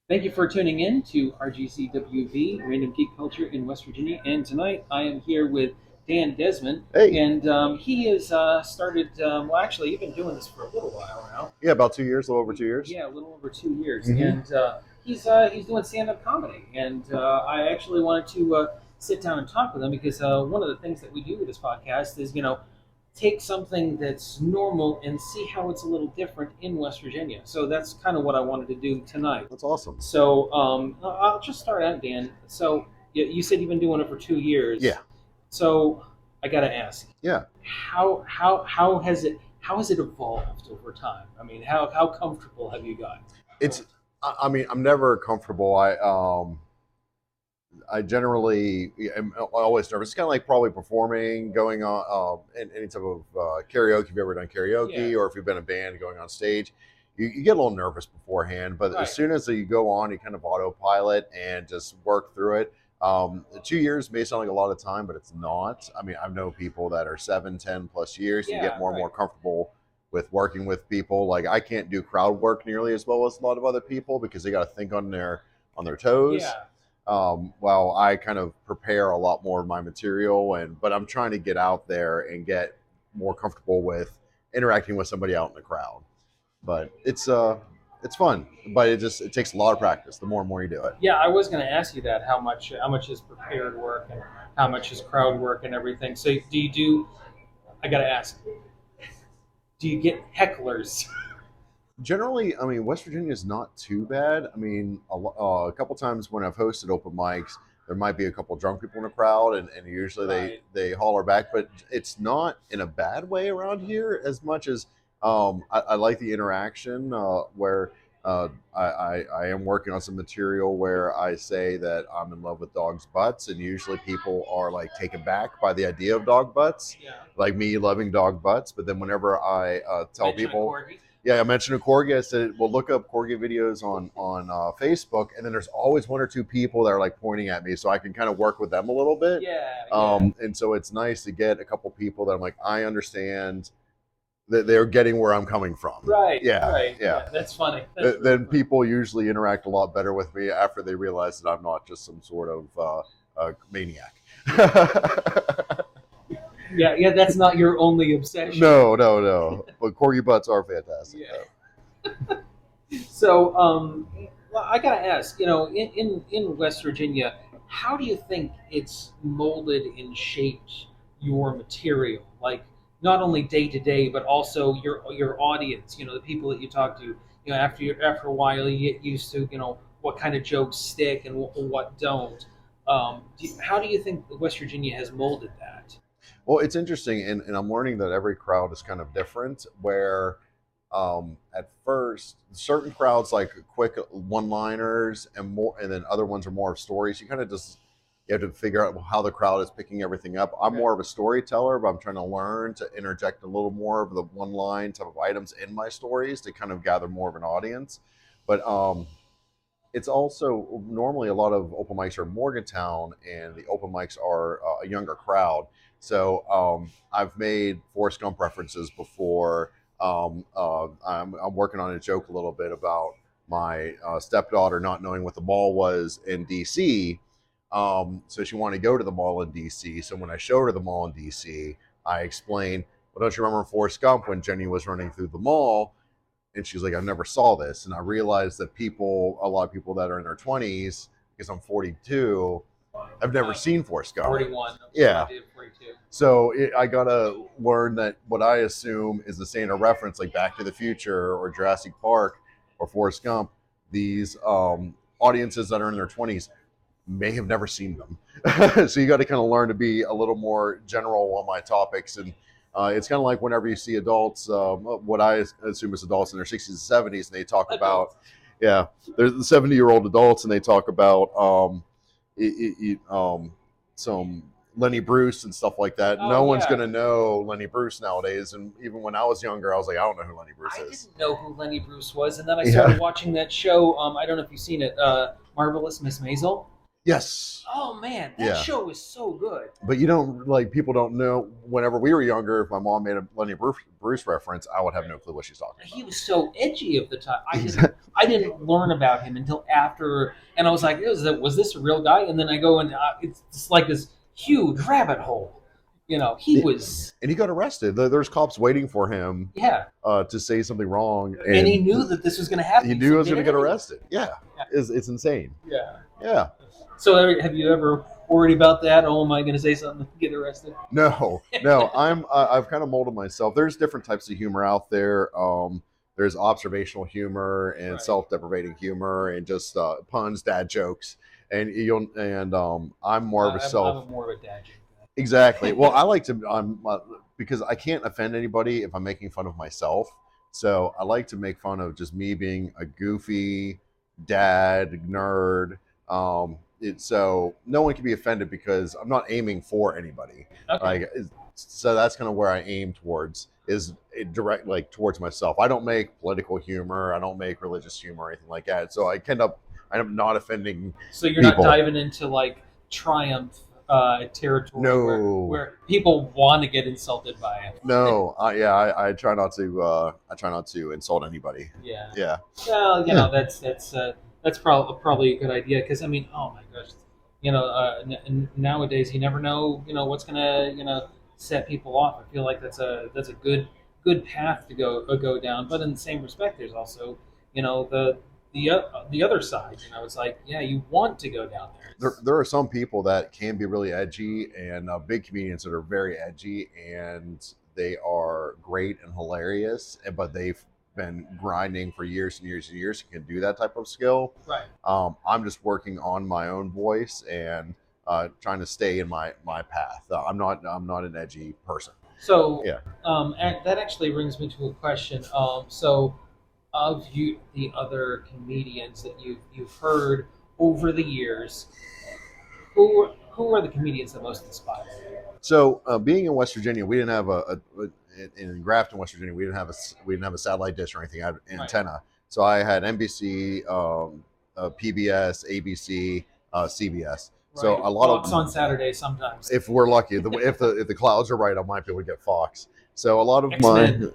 Thank you for tuning in to RGCWV, Random Geek Culture in West Virginia. And tonight I am here with Dan Desmond. Hey, And he has started, well, actually, he's been doing this for a little while now. yeah, about 2 years, a little over 2 years. Yeah, a little over 2 years. Hmm. And he's doing stand up comedy. And I actually wanted to sit down and talk with him because one of the things that we do with this podcast is, take something that's normal and see how it's a little different in West Virginia. So that's kind of what I wanted to do tonight. That's awesome. So I'll just start out, Dan. So you said you've been doing it for 2 years. Yeah, So I got to ask, yeah. how has it evolved over time? I mean, how comfortable have you gotten? It's. I mean, I'm never comfortable. I generally am always nervous. It's kind of like probably performing, going on in any type of karaoke. If you've ever done Yeah. karaoke, or if you've been a band going on stage, you get a little nervous beforehand. But as Right. soon as you go on, you kind of autopilot and just work through it. 2 years may sound like a lot of time, but it's not. I mean, I've known people that are 7, 10 plus years. You get Yeah. more and Right. more comfortable with working with people. Like I can't do crowd work nearly as well as a lot of other people because they got to think on their toes. Yeah. While I kind of prepare a lot more of my material, but I'm trying to get out there and get more comfortable with interacting with somebody out in the crowd. But it's fun, but it takes a lot of practice. The more and more you do it. Yeah. I was going to ask you that. How much is prepared work and how much is crowd work and everything? So do you do? I got to ask. Do you get hecklers? Generally, I mean, West Virginia is not too bad. I mean, a couple times when I've hosted open mics, there might be a couple drunk people in the crowd, and usually they Right. they holler back. But it's not in a bad way around here as much as I like the interaction where I am working on some material where I say that I'm in love with dogs' butts, and usually people are like taken back by the idea of dog butts, Yeah. like me loving dog butts. But then whenever I tell Mention a people, corgi. yeah, I mentioned a corgi. I said, "Well, look up corgi videos on Facebook," and then there's always one or two people that are like pointing at me, so I can kind of work with them a little bit. Yeah, yeah. And so it's nice to get a couple people that I'm like, I understand that they're getting where I'm coming from. Right, Yeah, right. yeah. Yeah, that's funny. That's really Then funny. people usually interact a lot better with me after they realize that I'm not just some sort of maniac. Yeah, yeah. That's not your only obsession. No, no, no. But corgi butts are fantastic. Yeah. Though. So, well, I gotta ask. In West Virginia, how do you think it's molded and shaped your material? Like not only day to day, but also your audience. The people that you talk to. After a while, you get used to what kind of jokes stick and what don't. How do you think West Virginia has molded that? Well, it's interesting, and I'm learning that every crowd is kind of different. Where at first, certain crowds like quick one-liners and more, and then other ones are more of stories. You have to figure out how the crowd is picking everything up. I'm Okay. more of a storyteller, but I'm trying to learn to interject a little more of the one-line type of items in my stories to kind of gather more of an audience. But it's also normally a lot of open mics are in Morgantown, and the open mics are a younger crowd. So I've made Forrest Gump references before. I'm working on a joke a little bit about my stepdaughter not knowing what the mall was in DC. So she wanted to go to the mall in DC. So when I showed her the mall in DC, I explained, well, don't you remember Forrest Gump when Jenny was running through the mall? And she's like, I never saw this. And I realized that a lot of people that are in their 20s, because I'm 42, I've never seen Forrest Gump. 41. Yeah. I did 42. So I gotta learn that what I assume is the same reference, like Back to the Future or Jurassic Park or Forrest Gump. These audiences that are in their 20s may have never seen them. So you got to kind of learn to be a little more general on my topics. And it's kind of like whenever you see adults, what I assume is adults in their 60s and 70s, and they talk about, yeah, there's the 70-year-old adults, and they talk about some Lenny Bruce and stuff like that. Oh, No one's yeah. going to know Lenny Bruce nowadays. And even when I was younger, I was like, I don't know who Lenny Bruce I is. didn't know who Lenny Bruce was, and then I Yeah. started watching that show. I don't know if you've seen it, Marvelous Miss Maisel. Yes. Oh man, that Yeah. show was so good. But you don't like people don't know. Whenever we were younger, if my mom made a Lenny Bruce reference, I would have no clue what she's talking He about. was so edgy of the time. Exactly. I didn't learn about him until after, and I was like, was this a real guy? And then I go and it's just like this huge rabbit hole. You know, he was, And he got arrested. There's cops waiting for him yeah, to say something wrong, and he and knew that this was going to happen. he knew he So was did going to it get anyway. arrested. Yeah, Yeah. it's insane. Yeah. Yeah. So have you ever worried about that? Oh, am I going to say something and get arrested? No. I've kind of molded myself. There's different types of humor out there. There's observational humor and Right. self-deprecating humor and just puns, dad jokes, and I'm more of a I'm more of a dad joke guy. exactly. Well, I like to because I can't offend anybody if I'm making fun of myself. So I like to make fun of just me being a goofy dad nerd. So no one can be offended because I'm not aiming for anybody. Okay. Like, so that's kind of where I aim towards is direct like towards myself. I don't make political humor. I don't make religious humor or anything like that. So I end up not offending. So you're people. not diving into like triumph territory No. where people want to get insulted by it. No, I try not to. I try not to insult anybody. Yeah. Yeah. Well, you know that's probably a good idea because I mean, oh my gosh, you know, nowadays you never know, you know, what's gonna set people off. I feel like that's a good path to go down. But in the same respect, there's also the other side. You know, it's like yeah, you want to go down there. There are some people that can be really edgy and big comedians that are very edgy and they are great and hilarious, but they've been grinding for years and years and years and can do that type of skill. Right. I'm just working on my own voice and trying to stay in my path. I'm not an edgy person. So Yeah. that actually brings me to a question. So of the other comedians that you've heard over the years, who are the comedians that most inspire you? So being in West Virginia, we didn't have in Grafton, West Virginia, we didn't have a satellite dish or anything. I had an antenna. Right. So I had NBC, PBS, ABC, CBS. Right. So a lot Fox on Saturday sometimes. If we're lucky, if the clouds are right, I might be able to get Fox. So a lot of X-Men.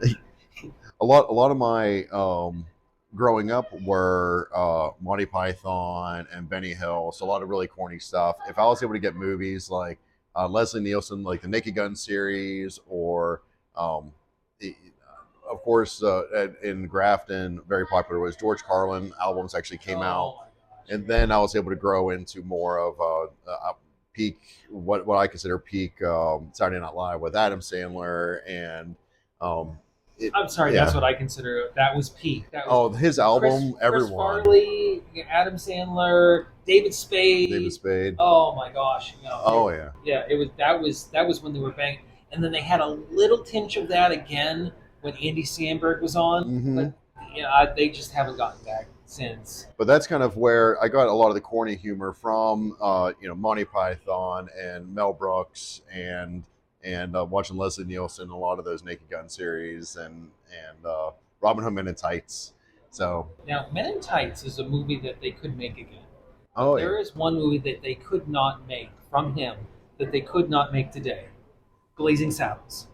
a lot of my growing up were Monty Python and Benny Hill. So a lot of really corny stuff. If I was able to get movies like Leslie Nielsen, like the Naked Gun series, or of course in Grafton, very popular was George Carlin albums actually came out, and then I was able to grow into more of a peak what I consider peak Saturday Night Live with Adam Sandler and. I'm sorry, yeah. That's what I consider. That was peak. That was his album, everyone. Chris Farley, Adam Sandler, David Spade. Oh my gosh. Yeah. It was that was when they were banging, and then they had a little tinge of that again when Andy Samberg was on. Mm-hmm. But they just haven't gotten back since. But that's kind of where I got a lot of the corny humor from. Monty Python and Mel Brooks and watching Leslie Nielsen, a lot of those Naked Gun series, and Robin Hood Men in Tights. So now, Men in Tights is a movie that they could make again. Oh, there is one movie that they could not make from him that they could not make today. Blazing Saddles.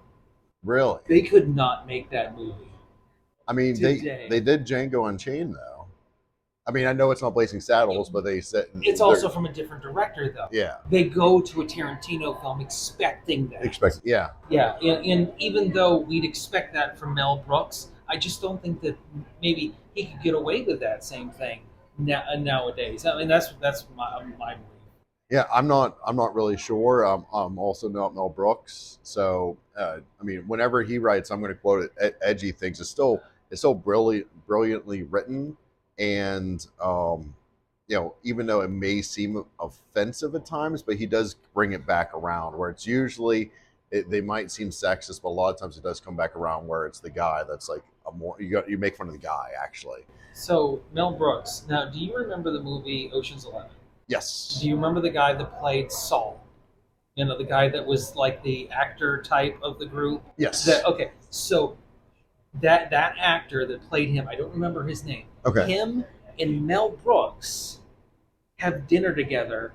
Really? They could not make that movie. I mean, today. they did Django Unchained though. I mean, I know it's not Blazing Saddles, but they said it's also from a different director, though. Yeah, they go to a Tarantino film expecting that. Yeah, and even though we'd expect that from Mel Brooks, I just don't think that maybe he could get away with that same thing nowadays. I mean, that's my belief. Yeah, I'm not really sure. I'm also not Mel Brooks, so I mean, whenever he writes, I'm going to quote it, edgy things. It's still brilliantly written. And even though it may seem offensive at times, but he does bring it back around where it's usually they might seem sexist, but a lot of times it does come back around where it's the guy that's like you make fun of the guy actually. So Mel Brooks. Now, do you remember the movie Ocean's 11? Yes. Do you remember the guy that played Saul? You know, the guy that was like the actor type of the group. Yes. Okay, so. That actor that played him, I don't remember his name. Okay. Him and Mel Brooks have dinner together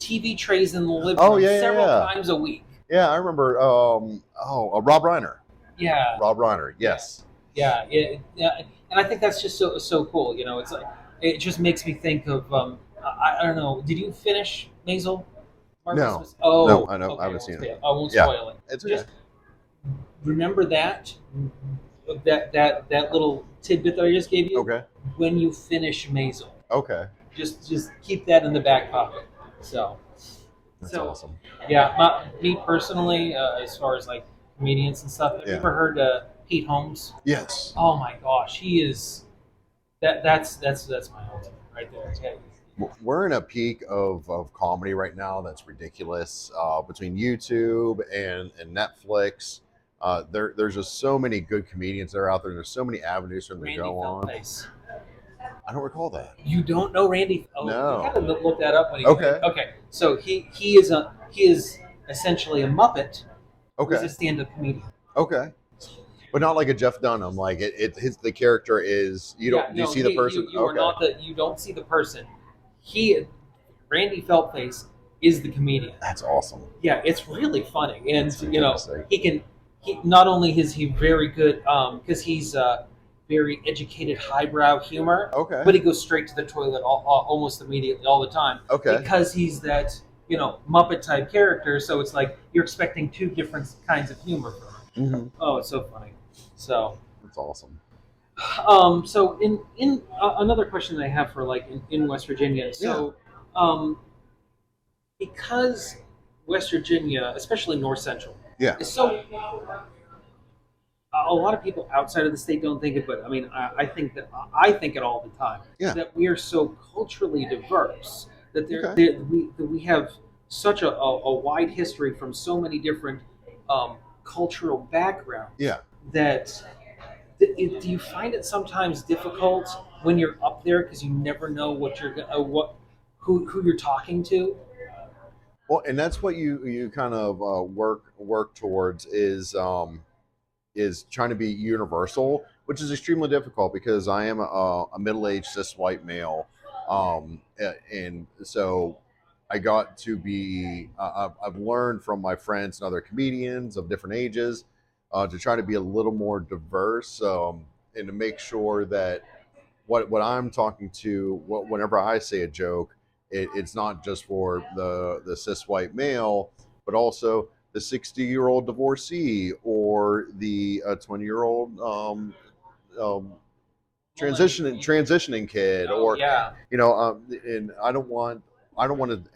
TV trays in the living Oh room yeah, yeah, several yeah. times a week. Yeah, I remember. Rob Reiner. Yeah, Rob Reiner. yeah, Yes. yeah. And I think that's just so cool. You know, it's like it just makes me think of I don't know. Did you finish Maisel? Marvelous No, Miss. no, Oh, I know. I okay. haven't seen it. I won't Yeah, spoil it. it's okay. Just remember that little tidbit that I just gave you Okay. when you finish Maisel. Okay. Just keep that in the back pocket. So That's so awesome. yeah, me personally, as far as like comedians and stuff. Have you Yeah. ever heard Pete Holmes? Yes. Oh my gosh, he is that's my ultimate right there. Yeah. We're in a peak of comedy right now that's ridiculous between YouTube and Netflix. There's just so many good comedians that are out there. There's so many avenues for them to Randy go on. Feldface. I don't recall that. You don't know Randy? Oh, you had No. to look that up when he. Okay. Okay, so he is essentially a Muppet who's a Okay. stand-up comedian. Okay. But not like a Jeff Dunham. Like the character is you Yeah, don't do you no, see the person? you are Okay. not the you don't see the person. He Randy Feldface is the comedian. That's awesome. Yeah, it's really funny, and That's you know fantastic. he not only is he very good because he's very educated highbrow humor, Okay. but he goes straight to the toilet almost immediately all the time Okay. because he's that Muppet type character. So it's like you're expecting two different kinds of humor from him. Hmm. Oh, it's so funny. So That's awesome. so in another question that I have for like in West Virginia. Yeah. So because West Virginia, especially North Central, Yeah. is so. A lot of people outside of the state don't think it, but I mean, I think it all the time. Yeah. That we are so culturally diverse that Okay. that we have such a wide history from so many different cultural backgrounds. Yeah. That do you find it sometimes difficult when you're up there because you never know what you're what who you're talking to? Well, and that's what you kind of work towards is trying to be universal, which is extremely difficult because I am a middle-aged cis white male, and so I got to be. I've learned from my friends and other comedians of different ages to try to be a little more diverse, and to make sure that what I'm talking to, whenever I say a joke, it's not just for the cis white male, but also the 60-year-old divorcee or the 20-year-old um, transitioning kid, Oh or yeah, and I don't want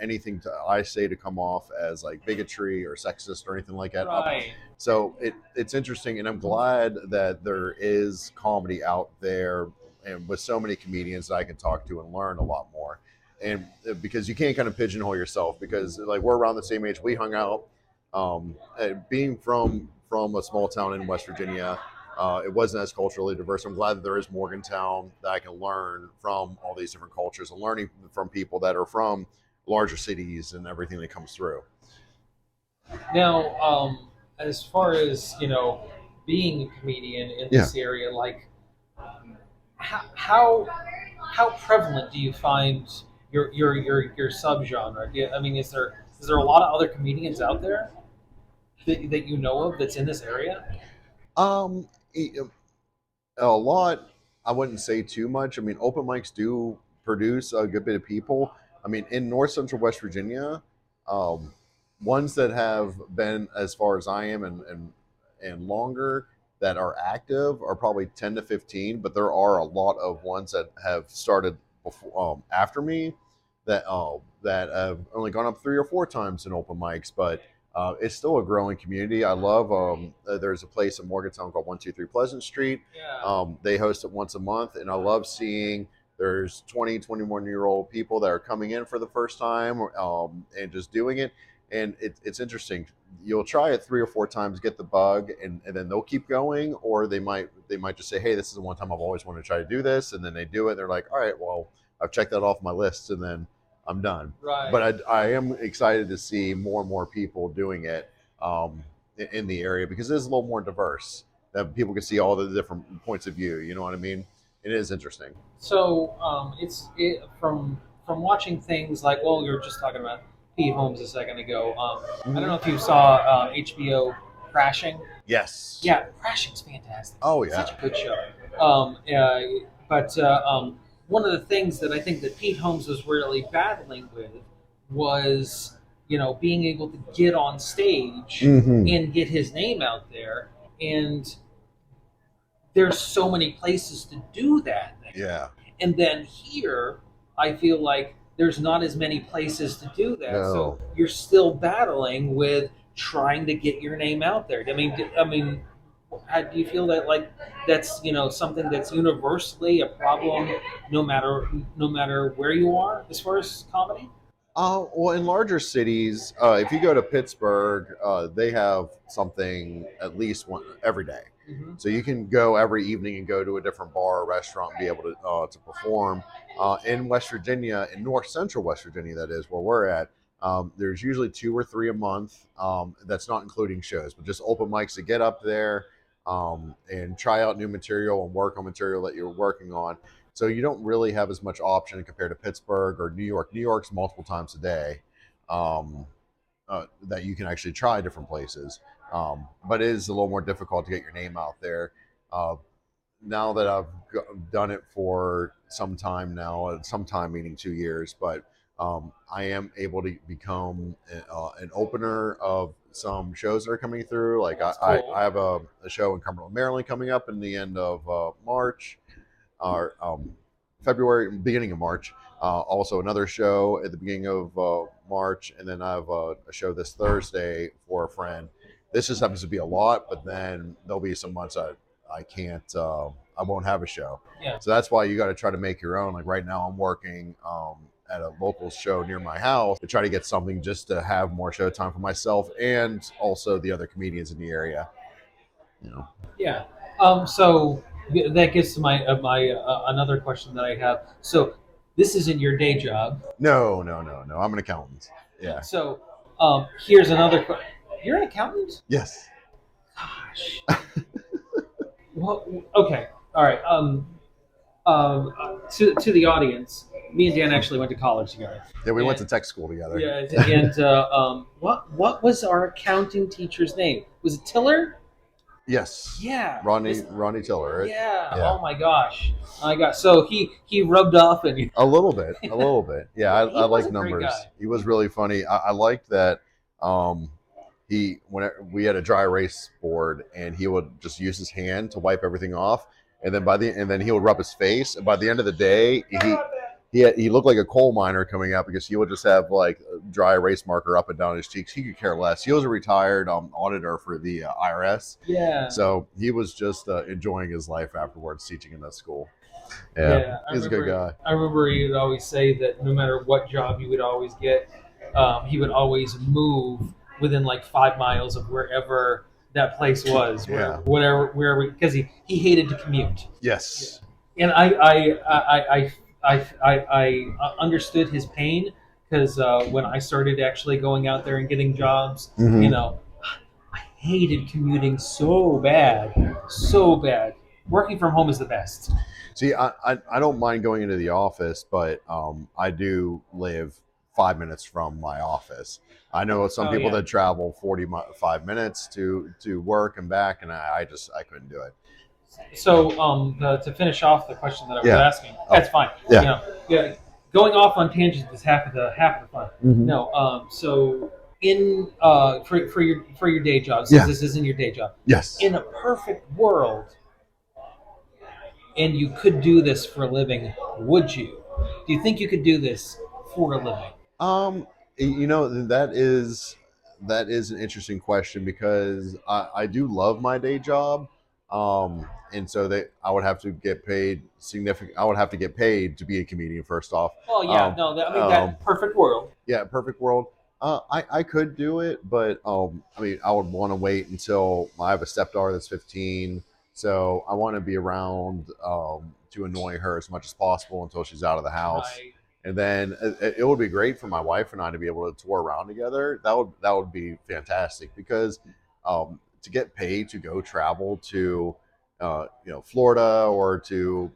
anything to I say to come off as like bigotry or sexist or anything like that. right. So it's interesting, and I'm glad that there is comedy out there, and with so many comedians that I can talk to and learn a lot more. And because you can't kind of pigeonhole yourself, because like we're around the same age, we hung out. Being from a small town in West Virginia, it wasn't as culturally diverse. I'm glad that there is Morgantown that I can learn from all these different cultures and learning from people that are from larger cities and everything that comes through. Now, as far as being a comedian in Yeah. this area, like how how prevalent do you find your subgenre? I mean, is there a lot of other comedians out there that you know of that's in this area? Um, a lot. I wouldn't say too much. I mean, open mics do produce a good bit of people. I mean, in North Central West Virginia, um, ones that have been as far as I am and longer that are active are probably 10 to 15, but there are a lot of ones that have started before after me that have only gone up 3 or 4 times in open mics, but it's still a growing community. I love. There's a place in Morgantown called 123 Pleasant Street. Yeah. They host it once a month, and I love seeing there's 20, 21-year-old people that are coming in for the first time, and just doing it. And it's interesting. You'll try it 3 or 4 times, get the bug, and then they'll keep going, or they might just say, "Hey, this is the one time I've always wanted to try to do this," and then they do it. They're like, "All right, well, I've checked that off my list," and then I'm done. Right. But I am excited to see more and more people doing it in the area because it is a little more diverse. That people can see all the different points of view. You know what I mean? It is interesting. So from watching things like, well, you're just talking about Pete Holmes a second ago. I don't Hmm. know if you saw HBO Crashing. Yes. Yeah, Crashing's fantastic. Oh Such yeah. a good show. Um, uh, but one of the things that I think that Pete Holmes was really battling with was, being able to get on stage Hmm. and get his name out there. And there's so many places to do that now. Yeah. And then here, I feel like there's not as many places to do that. So No. you're still battling with trying to get your name out there. I mean, how do you feel that like that's something that's universally a problem, no matter where you are as far as comedy? Well, in larger cities, if you go to Pittsburgh, they have something at least one every day. Mm-hmm. So you can go every evening and go to a different bar or restaurant and be able to perform. In West Virginia, in North Central West Virginia, that is where we're at. There's usually 2 or 3 a month. That's not including shows, but just open mics to get up there and try out new material and work on material that you're working on. So you don't really have as much option compared to Pittsburgh or New York. New York's multiple times a day that you can actually try different places. But it is a little more difficult to get your name out there. Uh, now that I've done it for some time now, some time meaning 2 years, but I am able to become an opener of some shows that are coming through. Like That's I cool. have a show in Cumberland, Maryland coming up in the end of March or February, beginning of March. Also, another show at the beginning of March, and then I have a show this Thursday for a friend. This just happens to be a lot, but then there'll be some months I can't, I won't have a show. Yeah. So that's why you got to try to make your own. Like right now, I'm working at a local show near my house to try to get something just to have more show time for myself and also the other comedians in the area. You know. Yeah. So that gets to my another question that I have. So this isn't your day job. No, no, no, no. I'm an accountant. Yeah. So here's another question. You're an accountant? Yes. Gosh. Well, okay. All right. To the audience, me and Dan actually went to college together. Yeah, we went And to tech school together. yeah, and what was our accounting teacher's name? Was it Tiller? Yes. Yeah. Ronnie Tiller, right? Yeah. Yeah. Oh my gosh. I got so he rubbed off and A little bit. A little bit. Yeah, I he was like a great numbers. guy. He was really funny. I liked that um whenever we had a dry erase board and he would just use his hand to wipe everything off and then he would rub his face and by the end of the day he looked like a coal miner coming out because he would just have like a dry erase marker up and down his cheeks. He could care less. He was a retired auditor for the IRS, Yeah. so he was just enjoying his life afterwards, teaching in that school. Yeah, Yeah. I he's a good remember. guy. I remember he would always say that no matter what job he would always get, he would always move within like 5 miles of wherever that place was, Yeah. wherever, because he hated to commute. Yes. And I understood his pain because when I started actually going out there and getting jobs, Hmm. I hated commuting so bad, so bad. Working from home is the best. See, I don't mind going into the office, but I do live 5 minutes from my office. I know some Oh people yeah. that travel 45 minutes to work and back, and I couldn't do it. So to finish off the question that I was Yeah. asking, Oh, that's fine. yeah. Yeah, going off on tangents is half of the fun. Hmm. No, so in for your day job, since Yeah. this isn't your day job, Yes. in a perfect world, and you could do this for a living, would you? Do you think you could do this for a living? Um, that is an interesting question because I do love my day job, and so I would have to get paid significant. I would have to get paid to be a comedian first off. Well, yeah, Um, no, I mean um, that perfect world. yeah, perfect world. I could do it, but I mean, I would want to wait until I have a stepdaughter that's 15, so I want to be around to annoy her as much as possible until she's out of the house. Right. And then it would be great for my wife and I to be able to tour around together. That would be fantastic because to get paid to go travel to Florida or to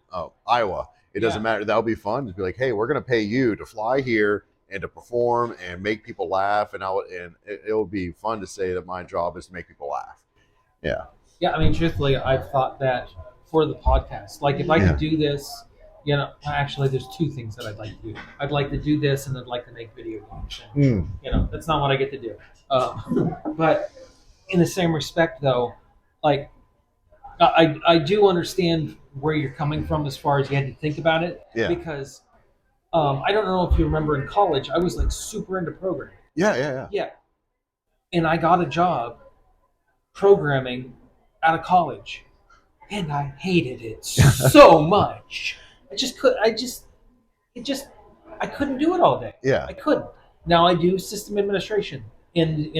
Iowa, it doesn't Yeah. matter. That would be fun to be like, hey, we're going to pay you to fly here, and to perform and make people laugh, and it will be fun to say that my job is to make people laugh. Yeah. Yeah, I mean, truthfully, I've thought that for the podcast. Like, if I Yeah. could do this, actually, there's two things that I'd like to do. I'd like to do this, and I'd like to make video games. And, Mm. that's not what I get to do. But in the same respect, though, like, I do understand where you're coming from as far as you had to think about it, Yeah. because I don't know if you remember in college, I was like super into programming. Yeah. Yeah. Yeah. Yeah, and I got a job programming out of college, and I hated it so much. It just, I couldn't do it all day. Yeah. I couldn't. Now I do system administration. I don't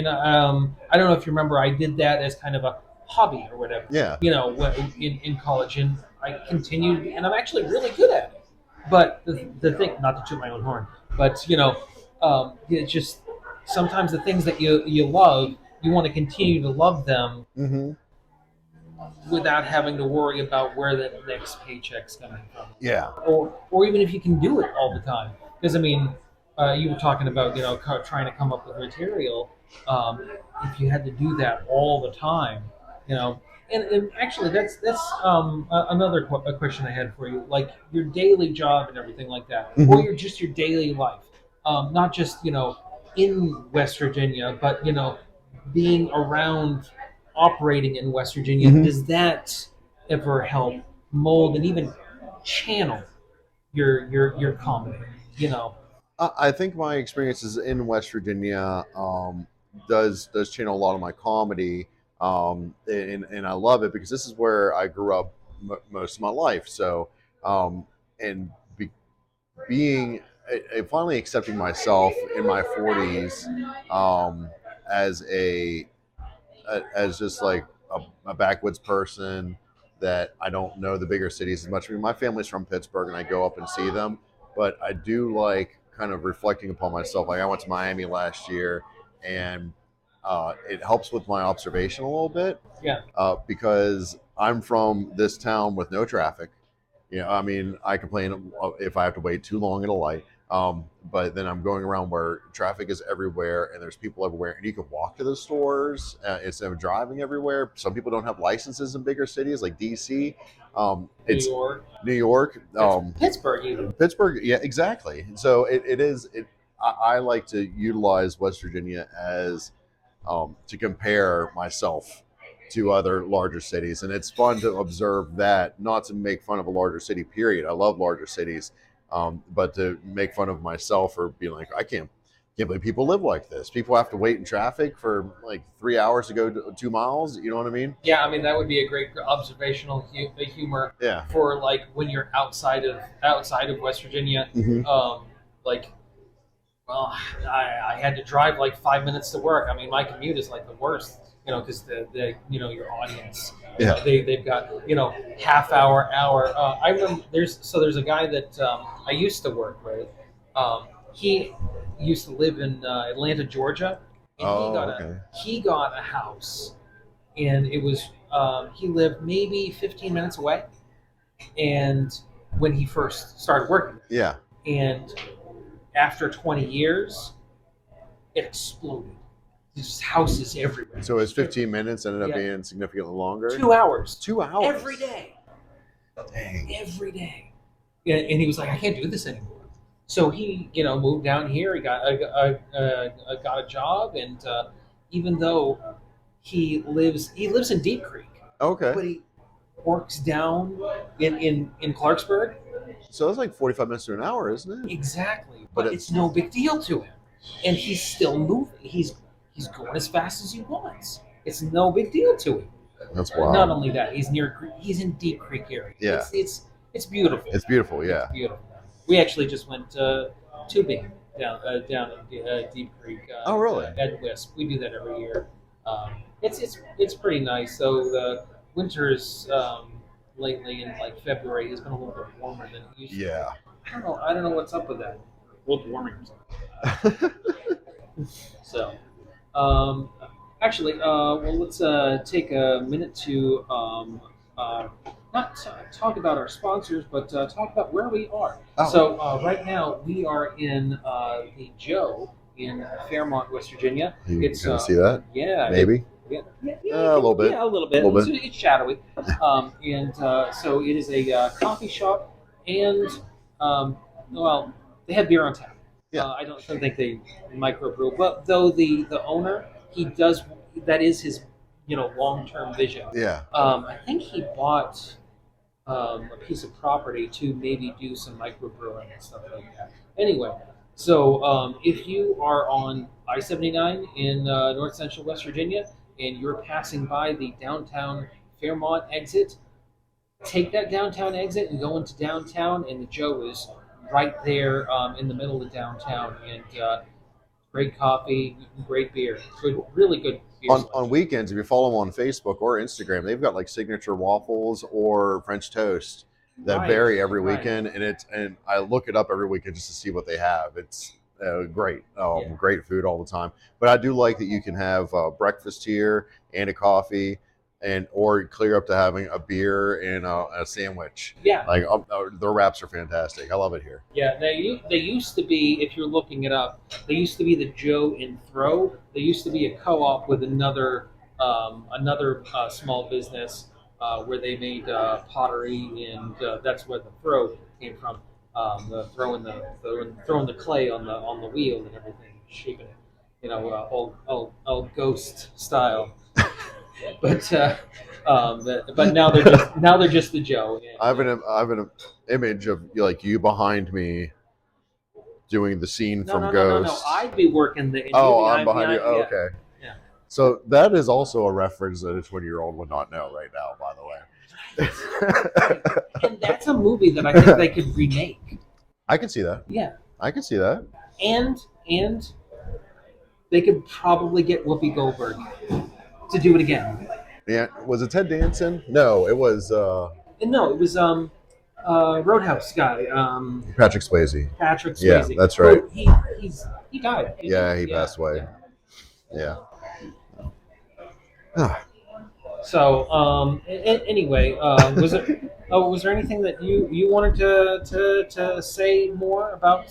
know if you remember, I did that as kind of a hobby or whatever. Yeah. In college, and I continued, and I'm actually really good at it. But the thing, not to toot my own horn, but it's just sometimes the things that you love, you want to continue to love them Mm-hmm. without having to worry about where the next paycheck's coming from, Yeah. or even if you can do it all the time. Because I mean, you were talking about trying to come up with material. If you had to do that all the time, and actually that's another a question I had for you, like your daily job and everything like that, Mm-hmm. or just your daily life, not just in West Virginia, but being around operating in West Virginia, Mhm. does that ever help mold and even channel your comedy? I think my experiences in West Virginia does channel a lot of my comedy, and I love it because this is where I grew up most of my life. So, and being finally accepting myself in my 40s as as just like a backwoods person that I don't know the bigger cities as much. I mean, my family's from Pittsburgh, and I go up and see them, but I do like kind of reflecting upon myself. Like I went to Miami last year, and it helps with my observation a little bit Yeah. because I'm from this town with no traffic. I mean, I complain if I have to wait too long at a light. But then I'm going around where traffic is everywhere and there's people everywhere, and you can walk to the stores instead of driving everywhere. Some people don't have licenses in bigger cities like DC. New It's York, New York, Pittsburgh, even. Pittsburgh. Yeah, exactly. So it is. I like to utilize West Virginia as to compare myself to other larger cities, and it's fun to observe that. Not to make fun of a larger city, period. I love larger cities, but to make fun of myself for being like, I can't believe people live like this. People have to wait in traffic for like 3 hours to go 2 miles. You know what I mean? Yeah, I mean that would be a great observational humor Yeah. for like when you're outside of West Virginia. Mm-hmm. Like, well, I had to drive like 5 minutes to work. I mean, my commute is like the worst, because the your audience, Yeah. they've got half hour. I remember there's a guy that I used to work with. He used to live in Atlanta, Georgia, and Oh, okay. he got a house, and it was he lived maybe 15 minutes away, and when he first started working, Yeah. and after 20 years, it exploded. There's houses everywhere. So his 15 minutes ended up Yeah. being significantly longer. 2 hours. 2 hours Every day. Dang. Every day. And he was like, I can't do this anymore. So he, moved down here. He got a job, and even though he lives in Deep Creek, Okay. but he works down in Clarksburg. So that's like 45 minutes to an hour, isn't it? Exactly, But but it's no big deal to him, and he's still moving. He's going as fast as he wants. It's no big deal to him. That's wild. Not only that, he's in Deep Creek area. Yeah. It's beautiful. It's beautiful, yeah. It's beautiful. We actually just went tubing down in Deep Creek. Oh, really? At Wisp. We do that every year. It's pretty nice. So the winters lately in like February has been a little bit warmer than it used to. Yeah. I don't know what's up with that. Global warming or something. So, actually, well, let's take a minute to not talk about our sponsors, but talk about where we are. Oh, So right now we are in the Joe in Fairmont, West Virginia. you It's kind of see that? yeah, Maybe you a can, little bit, yeah, a little a bit. little bit. It's shadowy, and so it is a coffee shop, and well, they have beer on tap. Yeah, I don't think they microbrew, but though the owner he does that is his long term vision. yeah. I think he bought a piece of property to maybe do some microbrewing and stuff like that. Anyway, so if you are on I-79 in north central West Virginia and you're passing by the downtown Fairmont exit, take that downtown exit and go into downtown, and the Joe is right there in the middle of downtown, and great coffee, great beer, good, really good beer On selection. weekends, if you follow them on Facebook or Instagram, they've got like signature waffles or French toast that Right, vary every right. weekend, and I look it up every weekend just to see what they have. It's great, Yeah. great food all the time. But I do like that you can have breakfast here and a coffee, and or clear up to having a beer and a sandwich. Yeah, Like their wraps are fantastic. I love it here. yeah, they used to be, if you're looking it up, they used to be the Joe in Throw. They used to be a co-op with another small business where they made pottery, and that's where the Throw came from. The throwing the clay on the wheel and everything, shaping it, old ghost style. But now they're just the Joe. And, I have an image of like you behind me doing the scene no, from no, no, no, no. Ghost. I'd be working the, and you'd Oh, be I'm behind, behind you. behind, Oh, yeah, okay. yeah. So that is also a reference that a 20-year-old would not know right now, by Right. the And that's a movie that I think they way. could remake. I can see that. Yeah, I can see that. and they could probably get Whoopi Goldberg to do it again. Yeah. Was it Ted Danson? No, it was And no, it was Roadhouse guy, Patrick Swayze. Patrick Yeah, Swayze, that's right. who he died. Didn't Yeah, he he? Yeah, passed away. yeah. Yeah. Ah, So anyway, was there anything that you wanted to say more about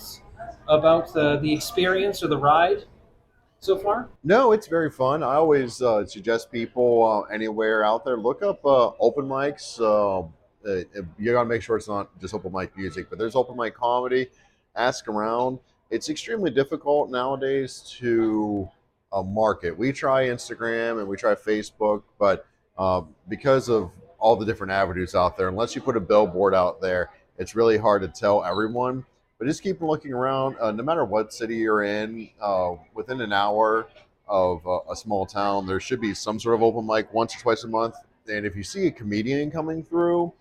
the experience or the ride so far? no, it's very fun. I always suggest people anywhere out there look up open mics. You got to make sure it's not just open mic music, but there's open mic comedy. Ask around. It's extremely difficult nowadays to market. We try Instagram and we try Facebook, but because of all the different avenues out there, unless you put a billboard out there, it's really hard to tell everyone. But just keep looking around. No matter what city you're in, within an hour of a small town, there should be some sort of open mic once or twice a month. And if you see a comedian coming through,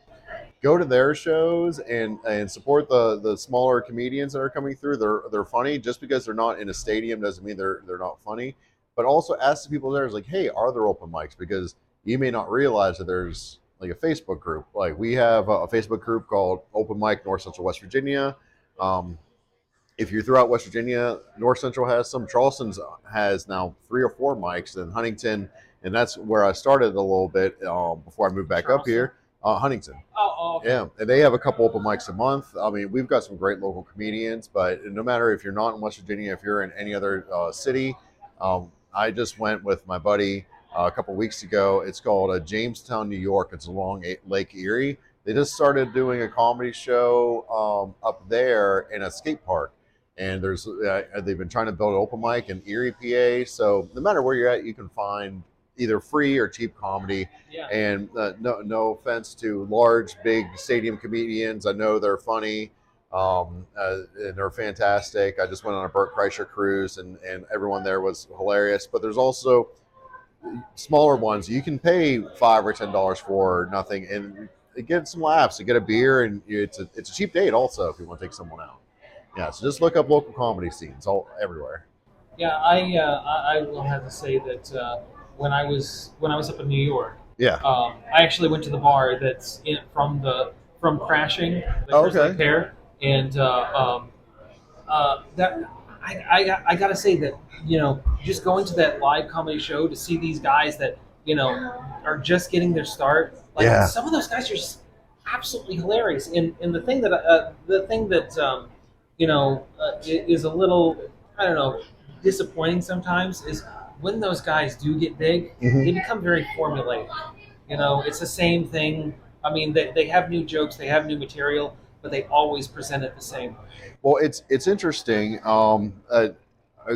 go to their shows and support the smaller comedians that are coming through. They're funny. Just because they're not in a stadium doesn't mean they're not funny. But also ask the people there, is like, hey, are there open mics? Because you may not realize that there's like a Facebook group. Like we have a Facebook group called Open Mic North Central West Virginia. Um, if you're throughout West Virginia, North Central has some. Charleston's has now 3 or 4 mics, and Huntington, and that's where I started a little bit before I moved back up Charleston? here. Huntington, Okay. yeah, and they have a couple open mics a month. I mean, we've got some great local comedians, but no matter if you're not in West Virginia, if you're in any other city, I just went with my buddy a couple weeks ago. It's called Jamestown, New York. It's along Lake Erie. They just started doing a comedy show up there in a skate park. And they've been trying to build an open mic in Erie, PA. So no matter where you're at, you can find either free or cheap comedy. Yeah. And no offense to large, big stadium comedians, I know they're funny, and they're fantastic. I just went on a Burt Kreischer cruise, and everyone there was hilarious. But there's also smaller ones you can pay $5 or $10 for nothing, and get some laughs. You get a beer, and it's a cheap date also if you want to take someone out. Yeah, so just look up local comedy scenes all everywhere. Yeah, I will have to say that when I was up in New York, Yeah. I actually went to the bar that's from Crashing, the Oh, Grizzly okay. Pear, and that I gotta say that just going to that live comedy show to see these guys that are just getting their start. Like Yeah. some of those guys are just absolutely hilarious. And the thing that is a little, I don't know, disappointing sometimes is when those guys do get big, they Hmm. become very formulaic. It's the same thing. I mean, they have new jokes, they have new material, but they always present it the same way. Well, it's interesting.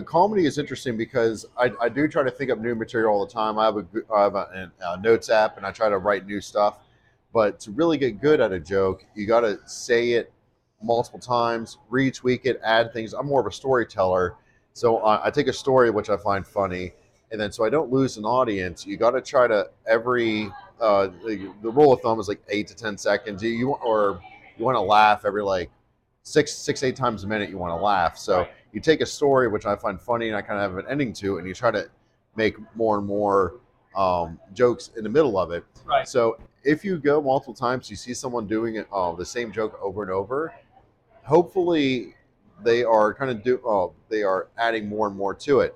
Comedy is interesting because I do try to think up new material all the time. I have a notes app and I try to write new stuff. But to really get good at a joke, you got to say it multiple times, retweak it, add things. I'm more of a storyteller, so I take a story which I find funny, and then so I don't lose an audience. You got to try to every the rule of thumb is like 8 to 10 seconds. You want to laugh every like six, 8 times a minute. You want to laugh. So Right. you take a story which I find funny and I kind of have an ending to, and you try to make more and more jokes in the middle of it. Right. So if you go multiple times, you see someone doing it, the same joke over and over. Hopefully, they are they are adding more and more to it.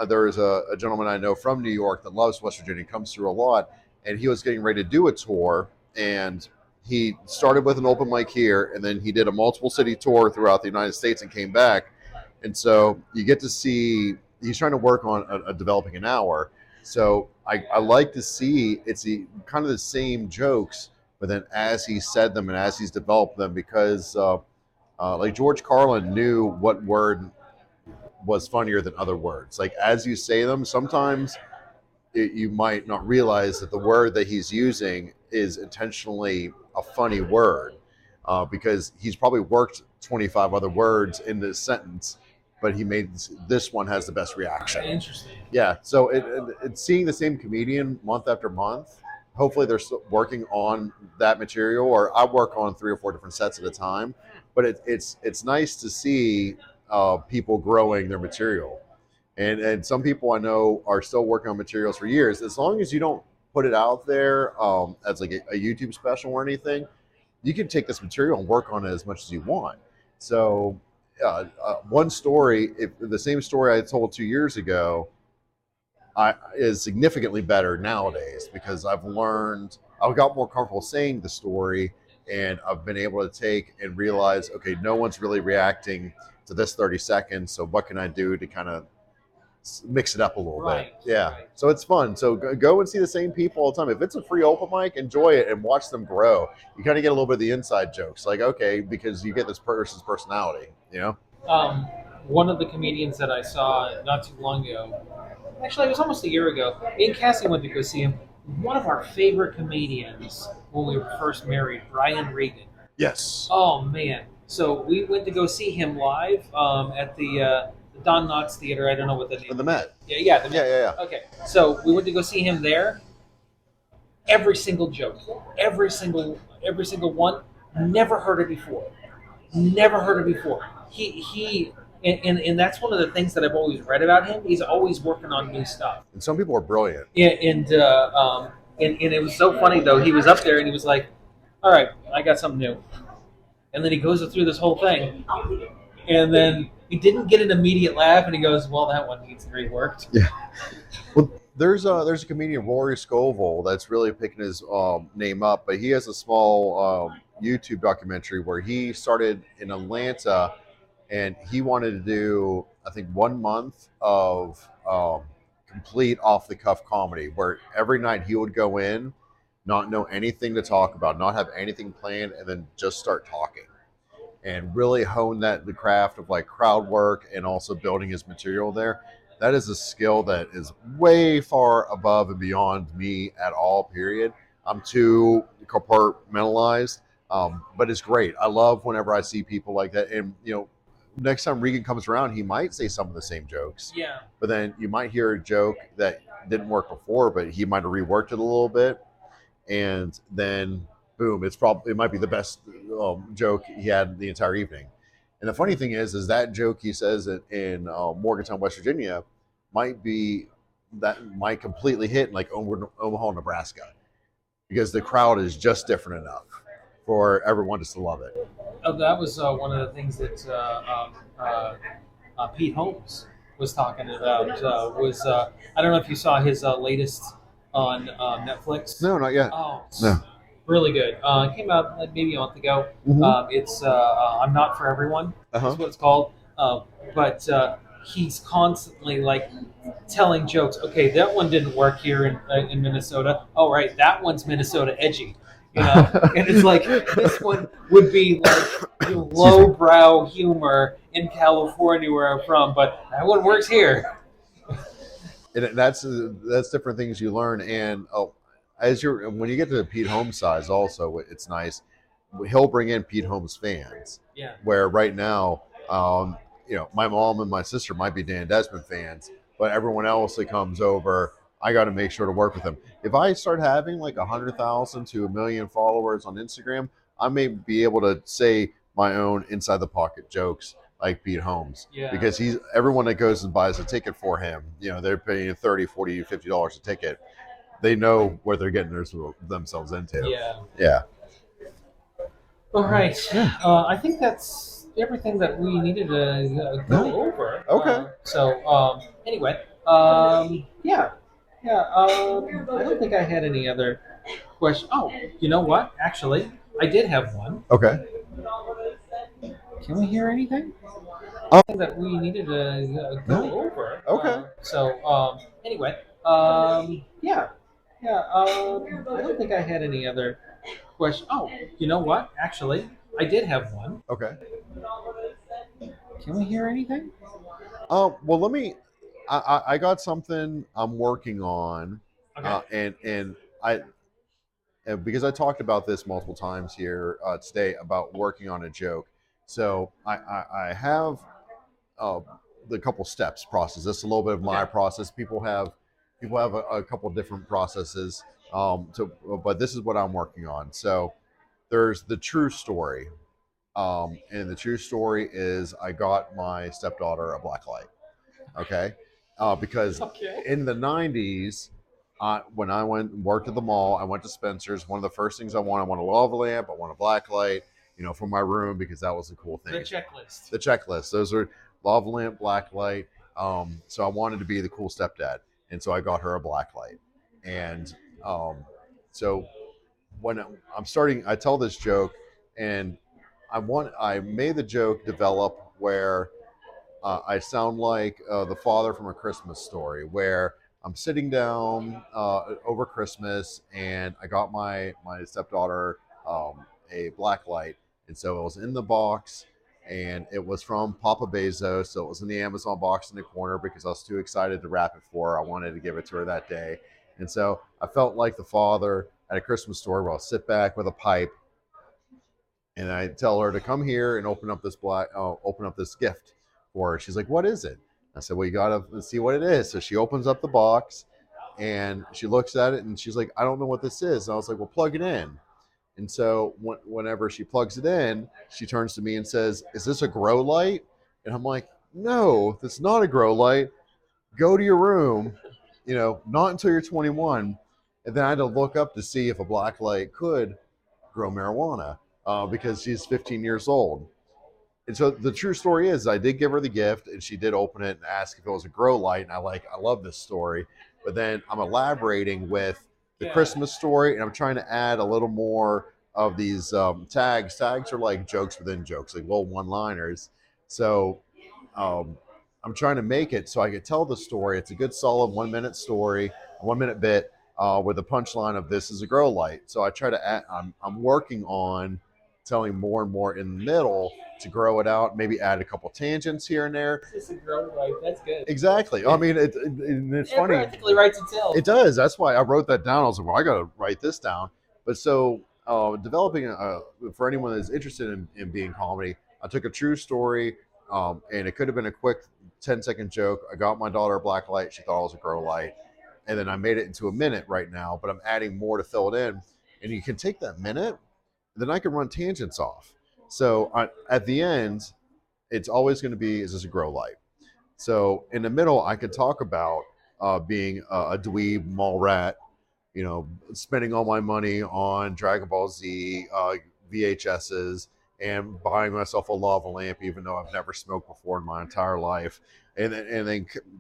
There is a gentleman I know from New York that loves West Virginia, comes through a lot, and he was getting ready to do a tour, and he started with an open mic here, and then he did a multiple city tour throughout the United States and came back. And so you get to see he's trying to work on developing an hour. So I like to see kind of the same jokes, but then as he said them and as he's developed them, because like George Carlin knew what word was funnier than other words. Like as you say them, sometimes you might not realize that the word that he's using is intentionally a funny word because he's probably worked 25 other words in this sentence, but he made this one has the best reaction. Interesting. Yeah, so it's seeing the same comedian month after month. Hopefully, they're still working on that material, or I work on 3 or 4 different sets at a time. But it's nice to see people growing their material, and some people I know are still working on materials for years. As long as you don't put it out there as like a YouTube special or anything, you can take this material and work on it as much as you want. So, one story, if the same story I told 2 years ago is significantly better nowadays because I've got more comfortable saying the story, and I've been able to take and realize, okay, no one's really reacting to this 30 seconds. So what can I do to kind of mix it up a little bit? Right. Yeah. Right. So it's fun. So go and see the same people all the time. If it's a free open mic, enjoy it and watch them grow. You kind of get a little bit of the inside jokes, like okay, because you get this person's personality, you know. Um, One of the comedians that I saw not too long ago, actually, it was almost a year ago. Me and Cassie went to go see him. One of our favorite comedians when we were first married, Brian Regan. Yes. Oh man! So we went to go see him live at the Don Knotts Theater. I don't know what the name And the of it is. Met. Yeah, yeah, the Yeah, Met. yeah, yeah. Okay, so we went to go see him there. Every single joke, every single one. Never heard it before. Never heard it before. And that's one of the things that I've always read about him. He's always working on new stuff. And some people are brilliant. And it was so funny though. He was up there and he was like, "All right, I got something new." And then he goes through this whole thing, and then he didn't get an immediate laugh, and he goes, "Well, that one needs reworked." Yeah. Well, there's a comedian Rory Scovel that's really picking his name up, but he has a small YouTube documentary where he started in Atlanta, and he wanted to do I think 1 month of complete off the cuff comedy, where every night he would go in, not know anything to talk about, not have anything planned, and then just start talking and really hone the craft of like crowd work and also building his material there. That is a skill that is way far above and beyond me at all. Period. I'm too compartmentalized, but it's great. I love whenever I see people like that. And next time Regan comes around, he might say some of the same jokes, Yeah. but then you might hear a joke that didn't work before, but he might have reworked it a little bit, and then boom, it might be the best joke he had the entire evening. And the funny thing is that joke he says in Morgantown, West Virginia, might be that might completely hit in like Omaha, Nebraska, because the crowd is just different enough for everyone just to love it. Oh, that was one of the things that Pete Holmes was talking about. Was I don't know if you saw his latest on Netflix. No, not yet. Oh, No. really good. It came out like maybe a month ago. Mm-hmm. It's I'm Not For Everyone is Uh-huh. what it's called. But he's constantly like telling jokes. Okay, that one didn't work here in Minnesota. Oh, right, that one's Minnesota edgy. And it's like this one would be like your Excuse me. lowbrow humor in California where I'm from, but that one works here. And that's different things you learn. And as you're when you get to the Pete Holmes size, also it's nice. He'll bring in Pete Holmes fans, Yeah. where right now, my mom and my sister might be Dan Desmond fans, but everyone else that comes over, I got to make sure to work with them. If I start having like 100,000 to 1 million followers on Instagram, I may be able to say my own inside the pocket jokes like Pete Holmes, Yeah. because he's everyone that goes and buys a ticket for him, they're paying 30, 40, $50 a ticket. They know what they're getting themselves into. Yeah. Yeah. All right. Yeah. I think that's everything that we needed to No. go over. Okay. Anyway, yeah, yeah. I don't think I had any other questions. Oh, you know what? Actually, I did have one. Okay. Can we hear anything? Um, That we needed to no. go over. Okay. Anyway, yeah, yeah. I don't think I had any other question. Oh, you know what? Actually, I did have one. Okay. Can we hear anything? Well, let me. I got something I'm working on, Okay. and I because I talked about this multiple times here today about working on a joke. So I have uh, the couple steps process. This is a little bit of my Okay. process. People have a couple different processes. But this is what I'm working on. So there's the true story, and the true story is I got my stepdaughter a black light. Okay, because Okay. in the '90s, when I went and worked at the mall, I went to Spencer's. One of the first things I want a lava lamp, I want a black light, for my room, because that was a cool The thing. checklist. The checklist. Those are lava lamp, black light. So I wanted to be the cool stepdad, and so I got her a black light. And so when I'm starting, I tell this joke, and I made the joke develop where I sound like the father from A Christmas Story, where I'm sitting down over Christmas, and I got my stepdaughter a black light, and so it was in the box, and it was from Papa Bezos, so it was in the Amazon box in the corner because I was too excited to wrap it for her. I wanted to give it to her that day, and so I felt like the father at A Christmas Story, where I'll sit back with a pipe, and I tell her to come here and open up this gift for her. She's like, "What is it?" I said, "Well, you gotta see what it is." So she opens up the box, and she looks at it, and she's like, "I don't know what this is." And I was like, "Well, plug it in." And so whenever she plugs it in, she turns to me and says, "Is this a grow light?" And I'm like, "No, that's not a grow light. Go to your room. Not until you're 21." And then I had to look up to see if a black light could grow marijuana, because she's 15 years old. And so the true story is, I did give her the gift, and she did open it and ask if it was a grow light. And I love this story, but then I'm elaborating with the Yeah. Christmas story, and I'm trying to add a little more of these tags. Tags are like jokes within jokes, like little one-liners. So um, I'm trying to make it so I could tell the story. It's a good solid 1 minute story, a 1 minute bit, with a punchline of "this is a grow light." So I try to add, I'm working on telling more and more in the middle to grow it out, maybe add a couple tangents here and there. This is a grow light. That's good. Exactly. I mean, it's It funny. practically writes itself. It does. That's why I wrote that down. I was like, well, I got to write this down. But so developing for anyone that's interested in being comedy, I took a true story, and it could have been a quick 10-second joke. I got my daughter a black light. She thought it was a grow light. And then I made it into a minute right now, but I'm adding more to fill it in. And you can take that minute, then I can run tangents off. So at the end, it's always going to be, is this a grow light? So in the middle, I could talk about being a dweeb mall rat, spending all my money on Dragon Ball Z VHSs, and buying myself a lava lamp, even though I've never smoked before in my entire life.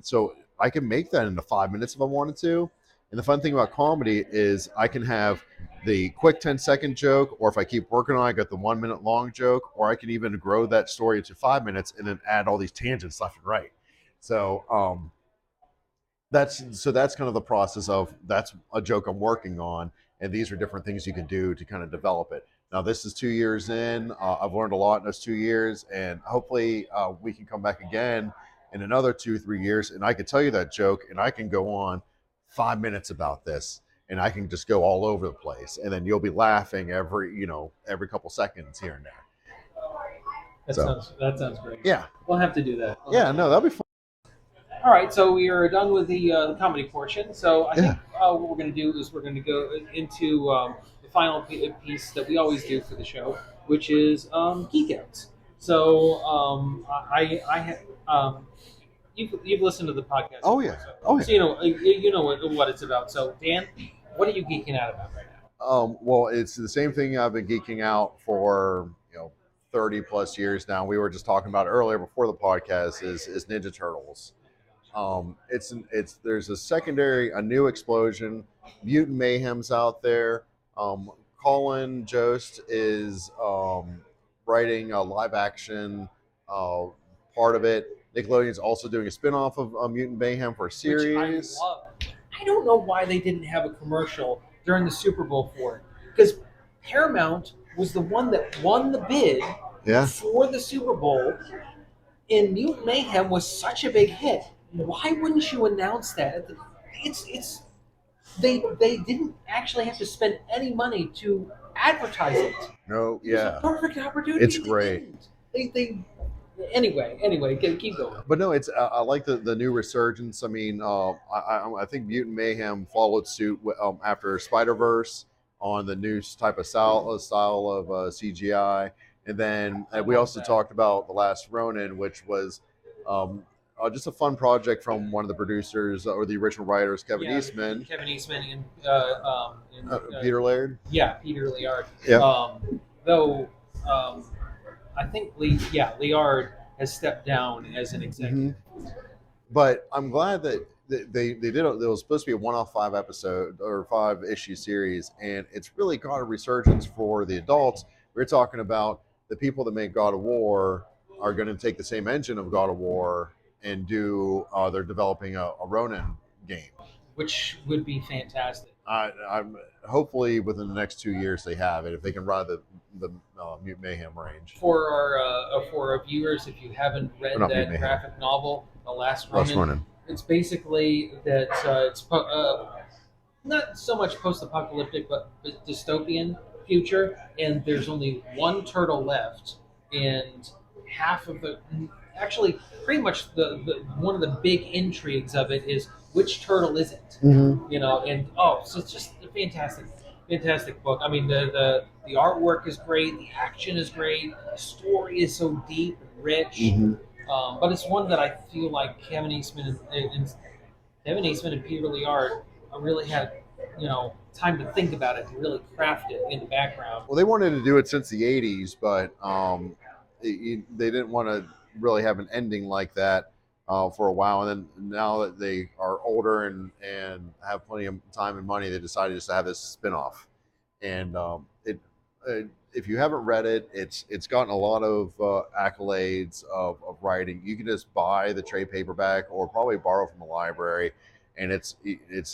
So I can make that into 5 minutes if I wanted to. And the fun thing about comedy is I can have the quick 10-second joke, or if I keep working on it, I got the 1 minute long joke, or I can even grow that story into 5 minutes and then add all these tangents left and right. So that's kind of the process of that's a joke I'm working on, and these are different things you can do to kind of develop it. Now this is 2 years in. I've learned a lot in those 2 years, and hopefully we can come back again in another 2 3 years, and I can tell you that joke, and I can go on 5 minutes about this, and I can just go all over the place, and then you'll be laughing every couple seconds here and there. So That sounds great. yeah, We'll have to do that. yeah, no, that'll be fun. All right, so we are done with the comedy portion. So I Yeah. think what we're going to do is we're going to go into the final piece that we always do for the show, which is geek outs. So you've listened to the podcast Oh before, yeah. so, Oh so yeah. you know what it's about. So Dan, what are you geeking out about right now? Well, it's the same thing I've been geeking out for 30 plus years now. We were just talking about it earlier before the podcast is Ninja Turtles. It's there's a new explosion. Mutant Mayhem's out there. Colin Jost is writing a live action uh, part of it. Nickelodeon's also doing a spin-off of Mutant Mayhem for a Which I series. love. I don't know why they didn't have a commercial during the Super Bowl for it, because Paramount was the one that won the bid Yeah. for the Super Bowl, and Mutant Mayhem was such a big hit. Why wouldn't you announce that? It's they didn't actually have to spend any money to advertise it. No, It was a yeah. perfect opportunity. It's and they great. didn't. They anyway. Keep going. But no, it's I like the new resurgence. I mean, I think Mutant Mayhem followed suit after Spider Verse on the new type of style of CGI, and then I we love also that. talked about The Last Ronin, which was just a fun project from one of the producers or the original writers, Kevin Eastman, Kevin Eastman and Peter Laird. yeah, Peter Liard. Yeah. Though I think Liard has stepped down as an executive. But I'm glad that they did it. It was supposed to be a one-off 5 episode or 5 issue series, and it's really got a resurgence for the adults. We're talking about the people that make God of War are going to take the same engine of God of War and do. They're developing a Ronin game. Which would be fantastic. I'm hopefully within the next 2 years they have it if they can ride the Mutant Mayhem range. For our viewers, if you haven't read Not that Mayhem. graphic novel, The Last Last Ronin, Ronin. it's basically that not so much post-apocalyptic, but dystopian future, and there's only one turtle left, and half of the actually pretty much the one of the big intrigues of it is which turtle is it? Mm-hmm. And so it's just a fantastic book. I mean, the artwork is great, the action is great, the story is so deep and rich. Mm-hmm. But it's one that I feel like Kevin Eastman and Peter Liard really had time to think about it and really craft it in the background. Well, they wanted to do it since the '80s, but they didn't want to really have an ending like that for a while. And then now that they are older and have plenty of time and money, they decided just to have this spinoff. And if you haven't read it, it's gotten a lot of accolades of writing. You can just buy the trade paperback or probably borrow from a library, and it's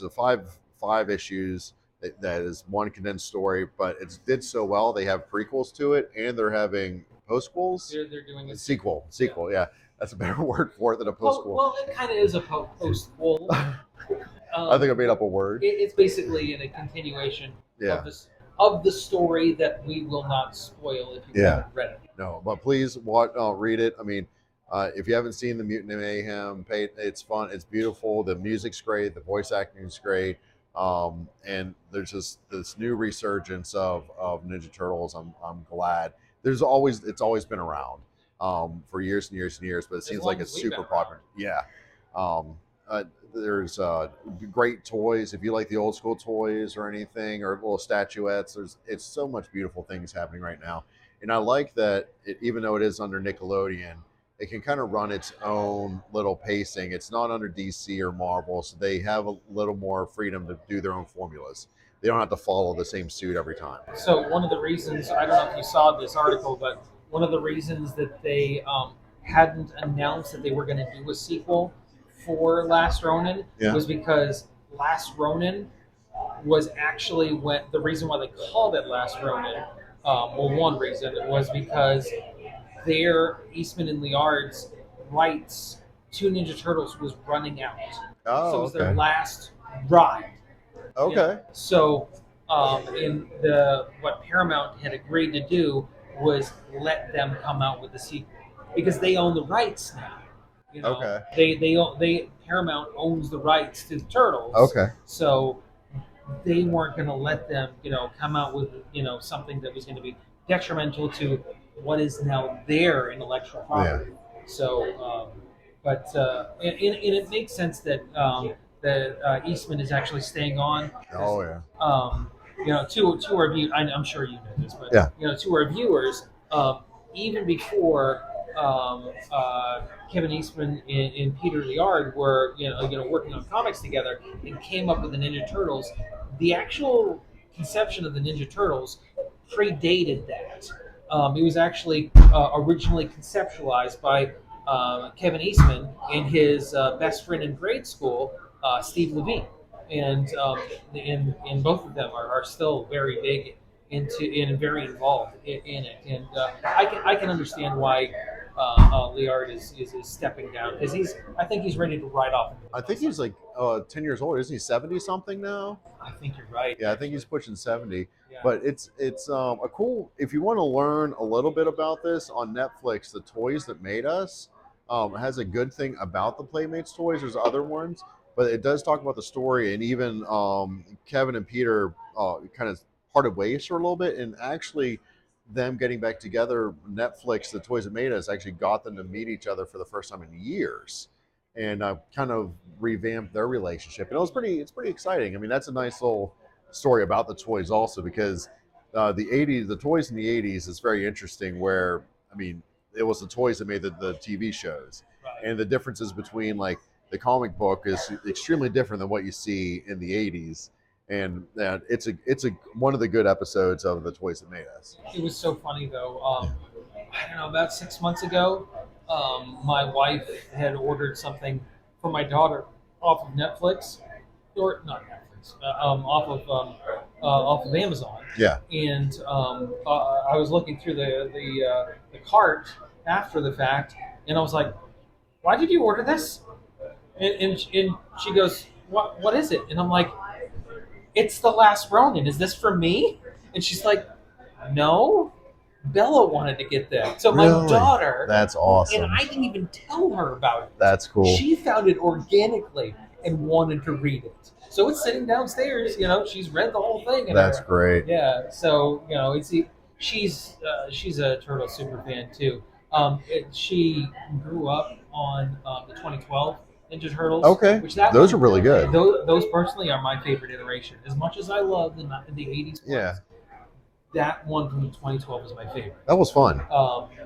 a five issues that is one condensed story, but it's did so well. They have prequels to it, and they're having postquels. They're doing a Sequel, yeah. That's a better word for it than a postquel. Well, it kind of is a postquel. I think I made up a word. It's basically in a continuation Yeah. of the story that we will not spoil if you haven't read it. No, but please read it. I mean, if you haven't seen the Mutant Mayhem, it's fun. It's beautiful. The music's great. The voice acting is great. And there's just this new resurgence of Ninja Turtles. I'm glad. It's always been around for years and years and years, but it seems like it's super popular. Yeah. There's great toys. If you like the old school toys or anything, or little statuettes, it's so much beautiful things happening right now. And I like that even though it is under Nickelodeon, it can kind of run its own little pacing. It's not under DC or Marvel, so they have a little more freedom to do their own formulas. They don't have to follow the same suit every time. So one of the reasons, I don't know if you saw this article, but one of the reasons that they hadn't announced that they were going to do a sequel for Last Ronin Yeah. was because Last Ronin was actually when the reason why they called it Last Ronin. Well, one reason was because their Eastman and Liard's rights to Ninja Turtles was running out, so it Oh, was their okay. last ride. Okay. So, in the what Paramount had agreed to do was let them come out with the sequel because they own the rights now. Okay. They Paramount owns the rights to the Turtles, Okay. so they weren't going to let them come out with something that was going to be detrimental to what is now their intellectual Yeah. property. So, and it makes sense that that Eastman is actually staying on. 'Cause, Oh yeah. to our view, I'm sure you know this, but Yeah. to our viewers, even before Kevin Eastman and Peter Liard were working on comics together and came up with the Ninja Turtles, the actual conception of the Ninja Turtles predated that. It was actually originally conceptualized by Kevin Eastman and his best friend in grade school, Steve Levine, and both of them are still very big into and very involved in it. And I can understand why Liard is stepping down because I think he's ready to ride off into I the think sunset. he's like 10 years old. Isn't he 70 something now? I think you're right. Yeah, I think Actually. he's pushing 70. Yeah. But it's a cool, if you want to learn a little bit about this on Netflix, The Toys That Made Us has a good thing about the Playmates toys. There's other ones, but it does talk about the story, and even Kevin and Peter kind of parted ways for a little bit, and actually them getting back together, Netflix, The Toys That Made Us, actually got them to meet each other for the first time in years, and kind of revamped their relationship. And it's pretty exciting. I mean, that's a nice little story about the toys also, because the toys in the 80s is very interesting, where I mean, it was the toys that made the TV shows, Right. and the differences between like the comic book is extremely different than what you see in the 80s. And it's a one of the good episodes of The Toys That Made Us. It was so funny though. I don't know, about 6 months ago, my wife had ordered something for my daughter off of Netflix, or not Netflix, off of Amazon. Yeah. And I was looking through the cart after the fact, and I was like, "Why did you order this?" And she goes, "What is it?" And I'm like, "It's the Last Ronin. Is this for me?" And she's like, "No, Bella wanted to get that." So my Really? daughter, That's and awesome. I didn't even tell her about it. That's cool. She found it organically and wanted to read it. So it's sitting downstairs. She's read the whole thing. And That's great. yeah. So she's a Turtle super fan too. She grew up on the 2012 Ninja Turtles. Okay. Which that Those one, are really good. Those personally are my favorite iteration. As much as I love the 80s ones, Yeah. that one from 2012 is my favorite. That was fun.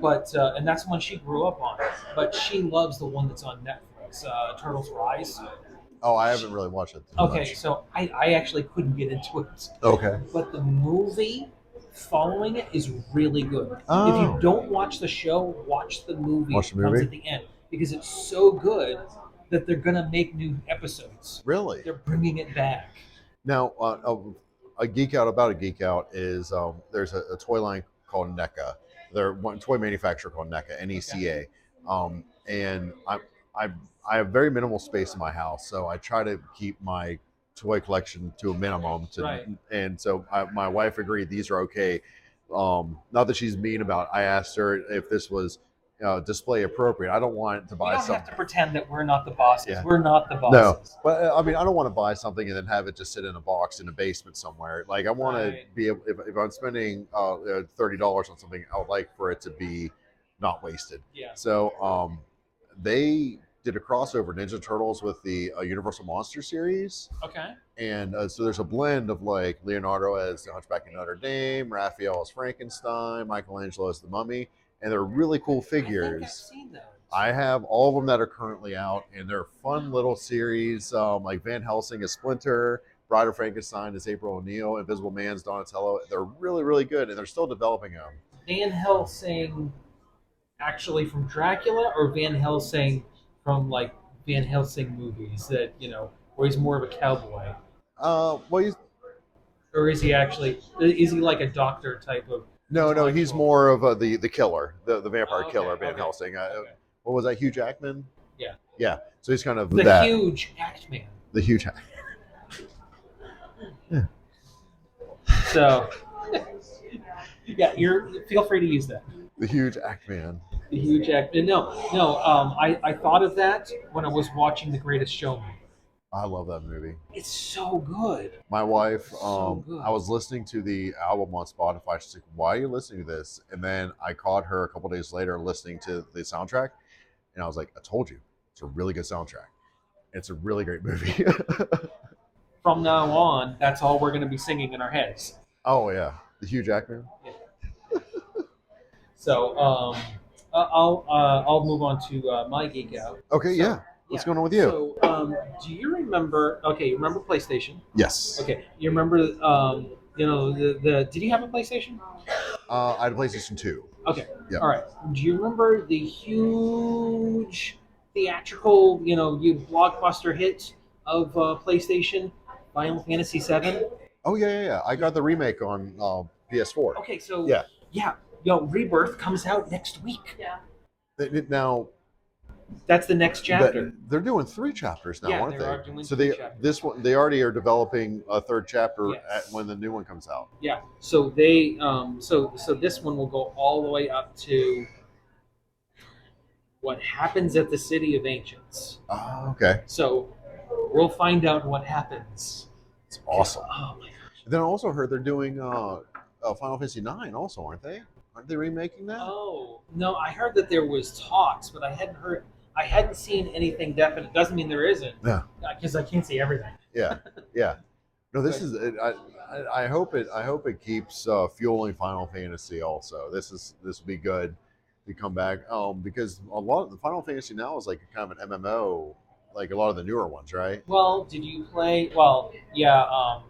But and that's the one she grew up on. But she loves the one that's on Netflix, Turtles Rise. Oh, I haven't really watched it. Okay, Much. so I actually couldn't get into it. Okay. But the movie following it is really good. Oh. If you don't watch the show, watch the movie. Watch the It comes movie? at the end because it's so good that they're gonna make new episodes. Really? They're bringing it back. Now, a geek out about a geek out is there's a toy line called NECA. They're one toy manufacturer called NECA, NECA, and I I have very minimal space in my house, so I try to keep my toy collection to a minimum. Right. And so my wife agreed these are okay. Not that she's mean about it. I asked her if this was display appropriate. I don't want to We buy don't something. have to pretend that we're not the bosses. Yeah. We're not the No, bosses. but I mean, I don't want to buy something and then have it just sit in a box in a basement somewhere. Like I want to Right. be able, if I'm spending $30 on something, I would like for it to be not wasted. Yeah. So they did a crossover Ninja Turtles with the Universal Monster series, Okay. and so there's a blend of like Leonardo as the Hunchback of Notre Dame, Raphael as Frankenstein, Michelangelo as the Mummy, and they're really cool I think I've figures. seen those. I have all of them that are currently out, and they're fun little series. Like Van Helsing is Splinter, Bride of Frankenstein is April O'Neil, Invisible Man's Donatello. They're really, really good, and they're still developing them. Van Helsing actually from Dracula, or Van Helsing from like Van Helsing movies that where he's more of a cowboy, Well, he's or is he actually is he like a doctor type of no, he's intellectual? more of the killer, the vampire Oh, okay, killer, Van okay, Helsing. okay, What was that? Hugh Jackman. yeah, Yeah, so he's kind of the that, huge act man. the huge, yeah, So yeah, you're feel free to use that. the huge act man. The huge act. No, no. I thought of that when I was watching The Greatest Showman. I love that movie. It's so good. My wife, So good. I was listening to the album on Spotify. She's like, "Why are you listening to this?" And then I caught her a couple days later listening to the soundtrack, and I was like, "I told you, it's a really good soundtrack. It's a really great movie." From now on, that's all we're going to be singing in our heads. Oh yeah, the Hugh Jackman. Yeah. So I'll move on to my geek out. Okay, So yeah. yeah. What's going on with you? So do you remember? Okay, you remember PlayStation? Yes. Okay, you remember? The did you have a PlayStation? I had a PlayStation 2. Okay. Yep. All right. Do you remember the huge theatrical, you blockbuster hit of PlayStation, Final Fantasy VII? Oh yeah. I got the remake on PS4. Okay, so Yeah. yeah, Rebirth comes out next week. Yeah. Now That's the next chapter. they're doing 3 chapters now, Yeah, aren't they they? are doing So 3 chapters. this one they already are developing a 3rd chapter Yes. when the new one comes out. Yeah. So they so this one will go all the way up to what happens at the City of Ancients. Oh, okay. So we'll find out what happens. It's awesome. Oh my gosh. Then I also heard they're doing Final Fantasy 9 also, aren't they? Aren't they remaking that? Oh no, I heard that there was talks, but I hadn't seen anything definite. Doesn't mean there isn't. Yeah. Because I can't see everything. Yeah. No, this is. I hope it keeps fueling Final Fantasy. Also, this will be good to come back. Because a lot of the Final Fantasy now is like kind of an MMO, like a lot of the newer ones, right? Well, did you play? Well, yeah.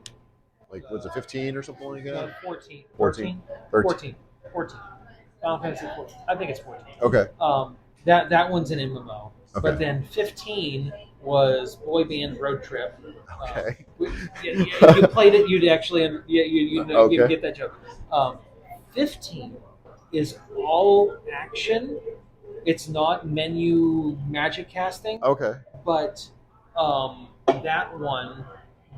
Like was it 15 or something like that? 14. 14. 14. 14. Final Fantasy 14. I think it's 14. Okay. That one's an MMO. Okay. But then 15 was Boy Band Road Trip. Okay. You played it, you'd actually you'd get that joke. 15 is all action. It's not menu magic casting, Okay. but that one,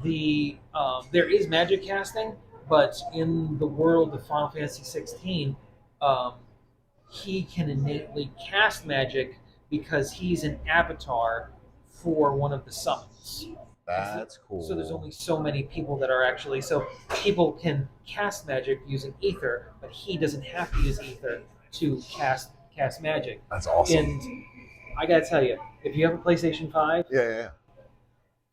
there is magic casting, but in the world of Final Fantasy 16, he can innately cast magic because he's an avatar for one of the summons. That's cool. So there's only so many people that are actually so people can cast magic using ether, but he doesn't have to use ether to cast magic. That's awesome. And I gotta tell you, if you have a PlayStation 5, Yeah.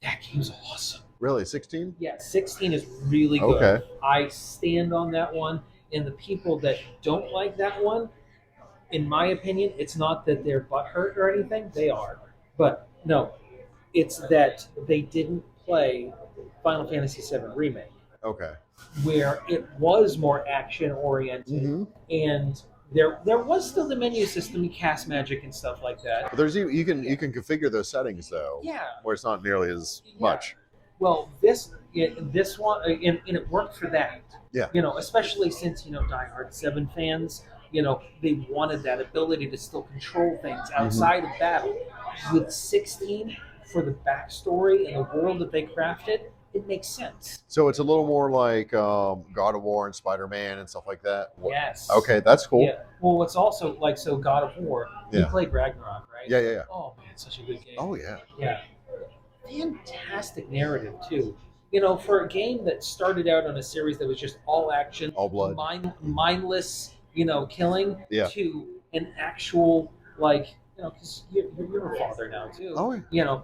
that game's awesome. Really, 16? Yeah, 16 is really good. Okay. I stand on that one, and the people that don't like that one, in my opinion, it's not that they're butthurt or anything. They are. But no, it's that they didn't play Final Fantasy VII Remake, Okay. where it was more action oriented, Mm-hmm. and there was still the menu system, cast magic and stuff like that. But there's you can configure those settings though. Yeah. Where it's not nearly as Yeah. much. Well, this one, and it worked for that. Yeah. Especially since Die Hard 7 fans, they wanted that ability to still control things outside of battle. With 16, for the backstory and the world that they crafted, it makes sense. So it's a little more like God of War and Spider-Man and stuff like that. Yes. Okay, that's cool. Yeah. Well, it's also like God of War. You Yeah. played Ragnarok, right? Yeah. Oh man, such a good game. Oh yeah. Yeah. Fantastic narrative too. For a game that started out on a series that was just all action, All blood. mindless, killing, Yeah. to an actual because you're a father now too. Oh yeah.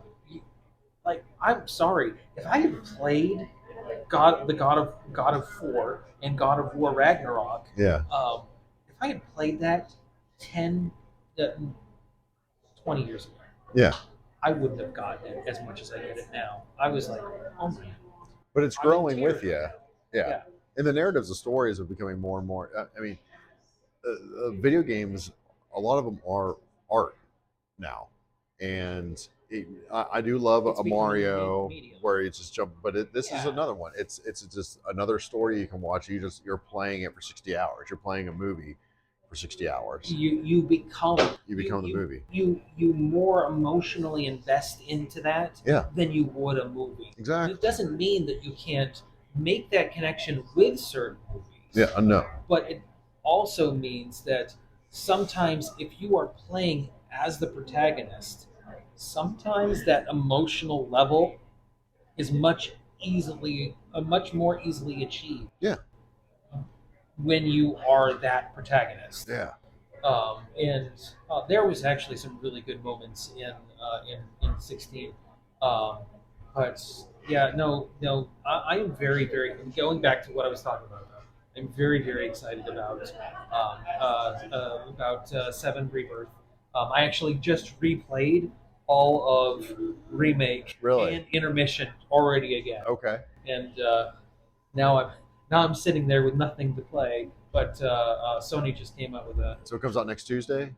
I'm sorry if I had played God of War and God of War Ragnarok. Yeah. If I had played that 10, 20 years ago, Yeah. I wouldn't have gotten it as much as I get it now. I was like, oh my, But it's I'm in growing with tears. you. Yeah. Yeah, And the narratives, the stories are becoming more and more. I mean, video games, a lot of them are art now, and I do love it's a becoming a new Mario medium. where you just jump. But this is Yeah, another one. It's just another story you can watch. You're playing it for 60 hours. You're playing a movie for 60 hours. you become You become the movie. you more emotionally invest into that Yeah, than you would a movie. And it exactly. doesn't mean that you can't make that connection with certain movies, Yeah, no. but it also means that sometimes if you are playing as the protagonist, sometimes that emotional level is much more easily achieved Yeah, when you are that protagonist. yeah. And there was actually some really good moments in 16. Um, but yeah, no, I am very going back to what I was talking about. I'm very excited about Seven Rebirth. I actually just replayed all of remake Really? and intermission already again, Okay. and now I'm sitting there with nothing to play. But Sony just came out with a So it comes out next Tuesday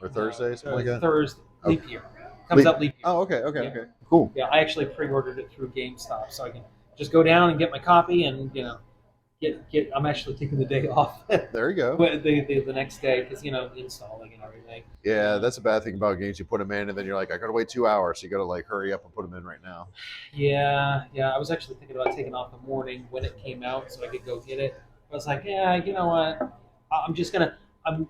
or Thursday, something like that. Thursday Okay. leap year. Comes out leap year. Oh, okay, okay, Yeah, okay. Cool. yeah. I actually pre-ordered it through GameStop, so I can just go down and get my copy, and get. I'm actually taking the day off, There you go. the next day because installing and everything. Yeah, that's a bad thing about games. You put them in, and then you're like, I gotta wait 2 hours. So you gotta like hurry up and put them in right now. Yeah. I was actually thinking about taking off the morning when it came out so I could go get it. I was like, yeah, you know what? I'm just gonna. I'm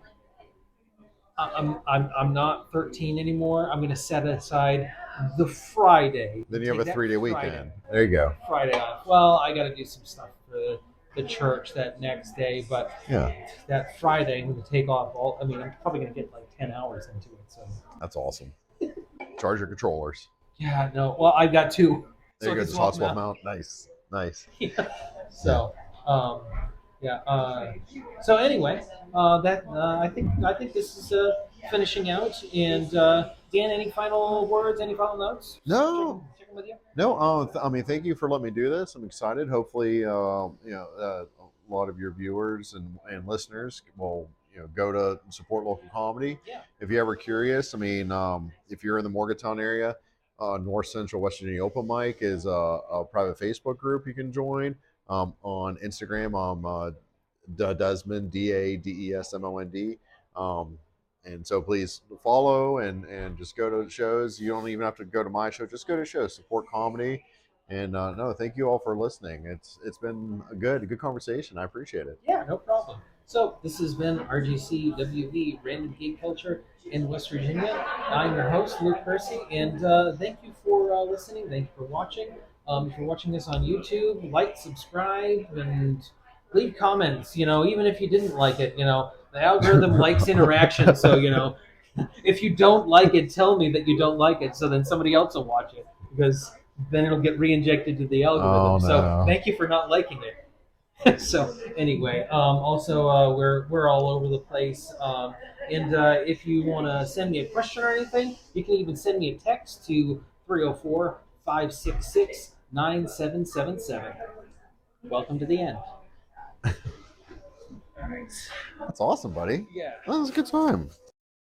I'm not 13 anymore. I'm gonna set aside the Friday. Then you have Take a that 3 day weekend. There you go. Friday off. Well, I got to do some stuff for the church that next day, but Yeah, that Friday I'm gonna take off all. I mean, I'm probably gonna get like 10 hours into it. So that's awesome. Charge your controllers. yeah, no. Well, I've got two, There so you I go. can Just swap hot them swap out. mount. Nice, nice. Yeah. Yeah. So, yeah. So anyway, that I think this is finishing out. And Dan, any final words? Any final notes? No, Checking with you. no. I mean, thank you for letting me do this. I'm excited. Hopefully, a lot of your viewers and listeners will go to support local comedy. Yeah. If you're ever curious, I mean, if you're in the Morgantown area, North Central West Virginia Open Mic is a private Facebook group you can join. On Instagram, Desmond, DADESMOND. Um, and so please follow and just go to shows. You don't even have to go to my show. Just go to shows. Support comedy. And no, thank you all for listening. It's been a good conversation. I appreciate it. Yeah, no problem. So this has been RGCWV Random Geek Culture in West Virginia. I'm your host, Luke Percy, and thank you for listening. Thank you for watching. If you're watching this on YouTube, like, subscribe, and leave comments. Even if you didn't like it, the algorithm likes interaction. So if you don't like it, tell me that you don't like it, so then somebody else will watch it because then it'll get re-injected to the Oh algorithm. So no. thank you for not liking it. So anyway, also we're all over the place. And if you want to send me a question or anything, you can even send me a text to 304-566-9777. Welcome to the end. That's awesome, buddy. Yeah. That was a good time.